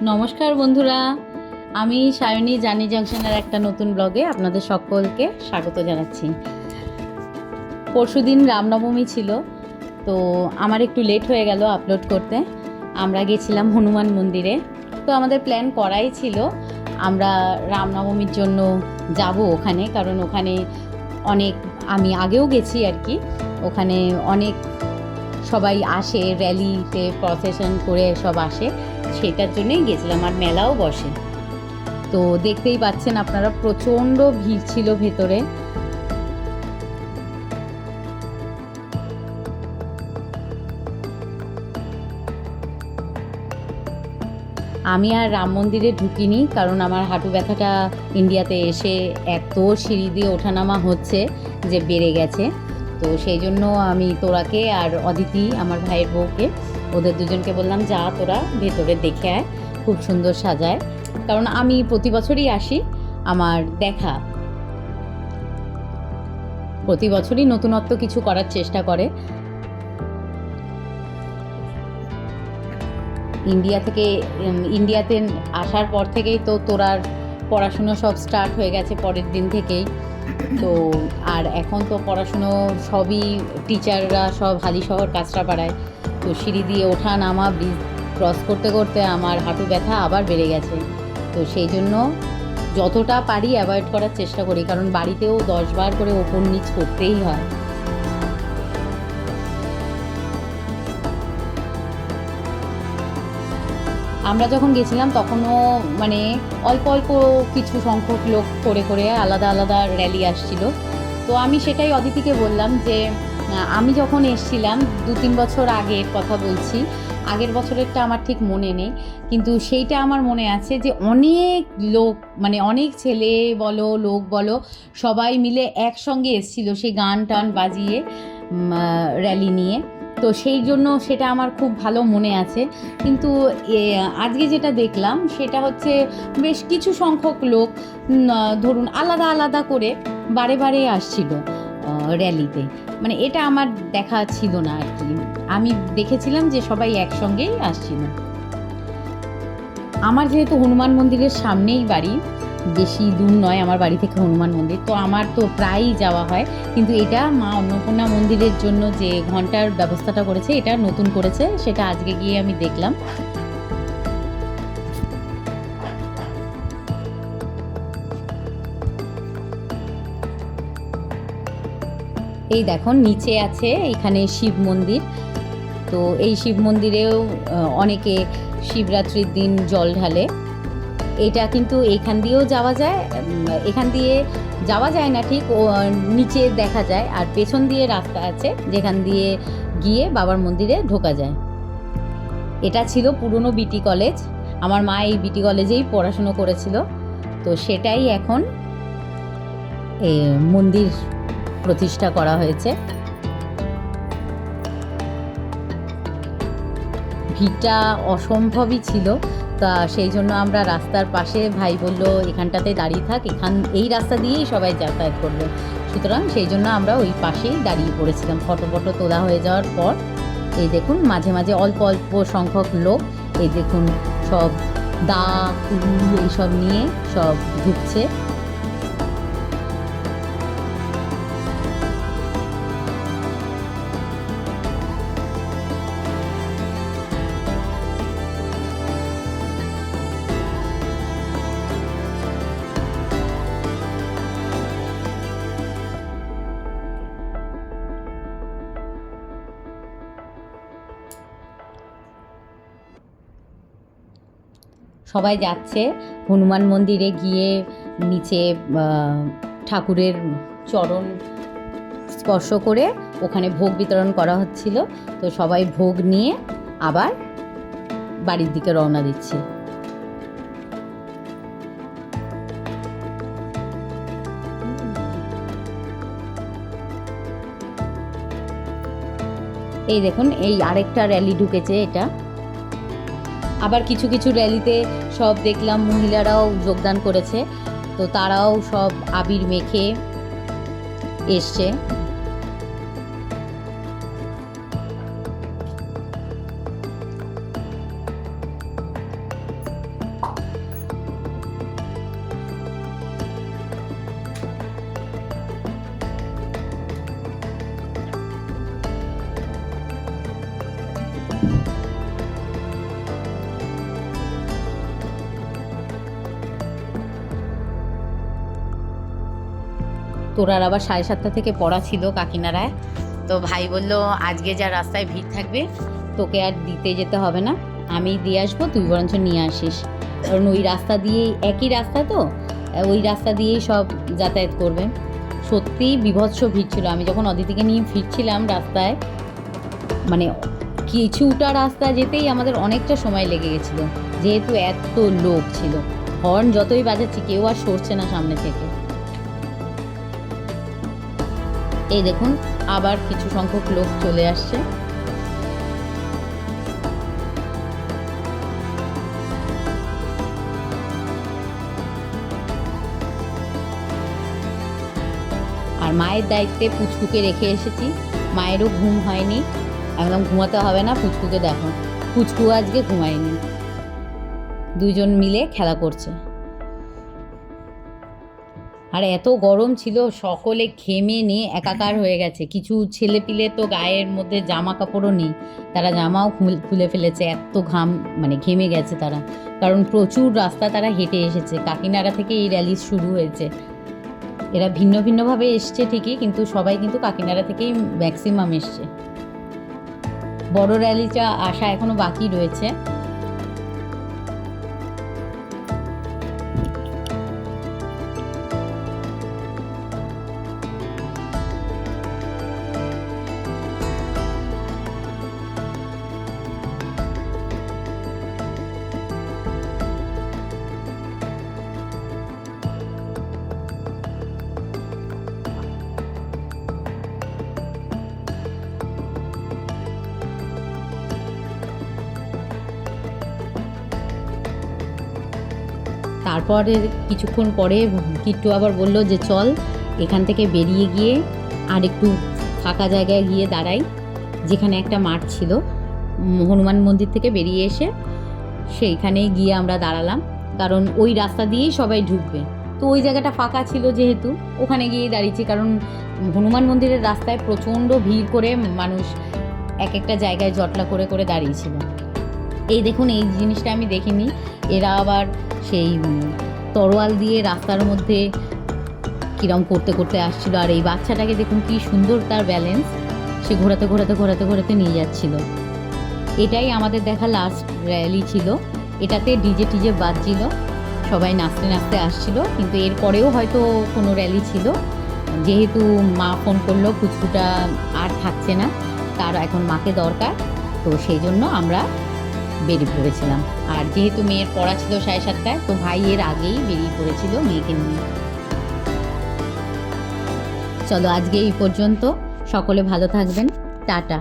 নমস্কার বন্ধুরা, আমি সায়নী জানি জাংশনের একটা নতুন ব্লগে আপনাদের সকলকে স্বাগত জানাচ্ছি। পরশুদিন রামনবমী ছিল, তো আমার একটু লেট হয়ে গেল আপলোড করতে। আমরা গেছিলাম হনুমান মন্দিরে। তো আমাদের প্ল্যান করাই ছিল আমরা রামনবমীর জন্য যাব ওখানে, কারণ ওখানে অনেক, আমি আগেও গেছি আর কি, ওখানে অনেক সবাই আসে, র্যালিতে প্রসেশন করে সব আসে, সেটার জন্যই গেছিলাম। আর মেলাও বসে, তো দেখতেই পাচ্ছেন আপনারা প্রচণ্ড ভিড় ছিল ভেতরে। আমি আর রাম মন্দিরে ঢুকিনি, কারণ আমার হাঁটু ব্যথাটা ইন্ডিয়াতে এসে এত সিঁড়ি দিয়ে ওঠানামা হচ্ছে যে বেড়ে গেছে। তো সেই জন্য আমি তোরাকে আর অদিতি, আমার ভাইয়ের বউকে, ওদের দুজনকে বললাম যা তোরা ভেতরে দেখে আয়, খুব সুন্দর সাজায়। কারণ আমি প্রতি বছরই আসি, আমার দেখা প্রতি বছরই নতুনত্ব কিছু করার চেষ্টা করে। ইন্ডিয়াতে আসার পর থেকেই তো তোরার পড়াশুনো সব স্টার্ট হয়ে গেছে পরের দিন থেকেই। তো আর এখন তো পড়াশুনো সবই টিচাররা সব হালিশহর কাঁচরাপাড়ায়, তো সিঁড়ি দিয়ে ওঠা নামা, ব্রিজ ক্রস করতে করতে আমার হাঁটু ব্যথা আবার বেড়ে গেছে। তো সেই জন্য যতটা পারি অ্যাভয়েড করার চেষ্টা করি, কারণ বাড়িতেও 10 বার করে ওপর নিচ করতেই হয়। আমরা যখন গেছিলাম তখনও মানে অল্প অল্প কিছু সংখ্যক লোক করে করে আলাদা আলাদা র্যালি আসছিল। তো আমি সেটাই অদিতিকে বললাম যে আমি যখন এসছিলাম 2-3 বছর আগের কথা বলছি, আগের বছরেরটা আমার ঠিক মনে নেই, কিন্তু সেইটা আমার মনে আছে যে অনেক লোক, মানে অনেক ছেলে বলো লোক বলো সবাই মিলে একসঙ্গে এসছিল সেই গান টান বাজিয়ে র্যালি নিয়ে। তো সেই জন্য সেটা আমার খুব ভালো মনে আছে। কিন্তু আজকে যেটা দেখলাম সেটা হচ্ছে বেশ কিছু সংখ্যক লোক ধরুন আলাদা আলাদা করে বারে বারে আসছিল র্যালিতে, মানে এটা আমার দেখা ছিল না আর কি। আমি দেখেছিলাম যে সবাই একসঙ্গেই আসছিল। আমার যেহেতু হনুমান মন্দিরের সামনেই বাড়ি, বেশি দূর নয় আমার বাড়ি থেকে হনুমান মন্দির, তো আমার তো প্রায়ই যাওয়া হয়। কিন্তু এটা মা অন্নপূর্ণা মন্দিরের জন্য যে ঘন্টার ব্যবস্থাটা করেছে, এটা নতুন করেছে, সেটা আজকে গিয়ে আমি দেখলাম। এই দেখুন নিচে আছে এখানে শিব মন্দির। তো এই শিব মন্দিরেও অনেকে শিবরাত্রির দিন জল ঢালে। এটা কিন্তু এখান দিয়েও যাওয়া যায়, এখান দিয়ে যাওয়া যায় না ঠিক, ও নিচে দেখা যায়। আর পেছন দিয়ে রাস্তা আছে যেখান দিয়ে গিয়ে বাবার মন্দিরে ঢোকা যায়। এটা ছিল পুরনো বিটি কলেজ, আমার মা এই বিটি কলেজেই পড়াশুনো করেছিল। তো সেটাই এখন মন্দির প্রতিষ্ঠা করা হয়েছে। ভিড়টা অসম্ভবই ছিল, তা সেই জন্য আমরা রাস্তার পাশে, ভাই বলল এখানটাতে দাঁড়িয়ে থাক, এই রাস্তা দিয়েই সবাই যাতায়াত করবে, সুতরাং সেই জন্য আমরা ওই পাশেই দাঁড়িয়ে পড়েছিলাম। ফটো তোলা হয়ে যাওয়ার পর এই দেখুন মাঝে মাঝে অল্প অল্প সংখ্যক লোক, এই দেখুন সব দা কুল এইসব নিয়ে সব ঢুকছে। সবাই যাচ্ছে হনুমান মন্দিরে গিয়ে নিচে ঠাকুরের চরণ স্পর্শ করে ওখানে ভোগ বিতরণ করা হচ্ছিল। তো সবাই ভোগ নিয়ে আবার বাড়ির দিকে রওনা দিচ্ছে। এই দেখুন এই আরেকটা র্যালি ঢুকেছে। এটা আবার কিছু কিছু র্যালিতে সব দেখলাম মহিলারাও যোগদান করেছে, তো তারাও সব আবির মেখে এসছে। তোরার আবার 7:30 থেকে পড়া ছিল কাকিনাড়ায়। তো ভাই বলল আজকে যা রাস্তায় ভিড় থাকবে তোকে আর দিতে যেতে হবে না, আমি দিয়ে আসবো, তুই বরঞ্চ নিয়ে আসিস। কারণ ওই রাস্তা দিয়েই, একই রাস্তা তো, ওই রাস্তা দিয়েই সব যাতায়াত করবে। সত্যিই বিভৎস ভিড় ছিল। আমি যখন অদিতিকে নিয়ে ফিরছিলাম রাস্তায়, মানে কিছুটা রাস্তা যেতেই আমাদের অনেকটা সময় লেগে গেছিলো, যেহেতু এত লোক ছিল। হর্ন যতই বাজাচ্ছি কেউ আর সরছে না সামনে থেকে। এই দেখুন আবার কিছু সংখ্যক লোক চলে আসছে। আর মায়ের দায়িত্বে পুচকুকে রেখে এসেছি, মায়েরও ঘুম হয়নি, একদম ঘুমাতে হবে না। পুচকুকে দেখো, পুচকু আজকে ঘুমায়নি, দুজন মিলে খেলা করছে। আর এত গরম ছিল, সকলে ঘেমে নিয়ে একাকার হয়ে গেছে। কিছু ছেলে পিলে তো গায়ের মধ্যে জামা কাপড়ও নেই, তারা জামাও খুলে ফেলেছে, এত ঘাম, মানে ঘেমে গেছে তারা। কারণ প্রচুর রাস্তা তারা হেঁটে এসেছে। কাকিনাড়া থেকে এই র্যালি শুরু হয়েছে। এরা ভিন্ন ভিন্নভাবে এসছে ঠিকই, কিন্তু সবাই কিন্তু কাকিনাড়া থেকেই ম্যাক্সিমাম এসছে। বড় র্যালিটা আসা এখনো বাকি রয়েছে। তারপরে কিছুক্ষণ পরে কিট্টু আবার বলল যে চল এখান থেকে বেরিয়ে গিয়ে আর একটু ফাঁকা জায়গায় গিয়ে দাঁড়াই, যেখানে একটা মাঠ ছিল। হনুমান মন্দির থেকে বেরিয়ে এসে সেইখানে গিয়ে আমরা দাঁড়ালাম, কারণ ওই রাস্তা দিয়েই সবাই ঢুকবে। তো ওই জায়গাটা ফাঁকা ছিল যেহেতু, ওখানে গিয়েই দাঁড়িয়েছি। কারণ হনুমান মন্দিরের রাস্তায় প্রচণ্ড ভিড় করে মানুষ এক একটা জায়গায় জটলা করে করে দাঁড়িয়েছিল। এই দেখুন, এই জিনিসটা আমি দেখিনি। এরা আবার সেই তরোয়াল দিয়ে রাস্তার মধ্যে কিরম করতে করতে আসছিল। আর এই বাচ্চাটাকে দেখুন কি সুন্দর তার ব্যালেন্স, সে ঘোরাতে ঘোরাতে ঘোরাতে ঘোরাতে নিয়ে যাচ্ছিল। এটাই আমাদের দেখা লাস্ট র্যালি ছিল। এটাতে ডিজে টিজে বাজছিল, সবাই নাচতে নাচতে আসছিল। কিন্তু এরপরেও হয়তো কোনো র্যালি ছিল, যেহেতু মা ফোন করলো পুচকুটা আর থাকছে না, তার এখন মাকে দরকার, তো সেই জন্য আমরা বেরিয়ে পড়েছিলাম। আর যেহেতু মেয়ের পড়া ছিল 7:30, তো ভাই এর আগেই বেরিয়ে পড়েছিল মেয়েকে নিয়ে। চলো আজকে এই পর্যন্ত, সকলে ভালো থাকবেন, টাটা।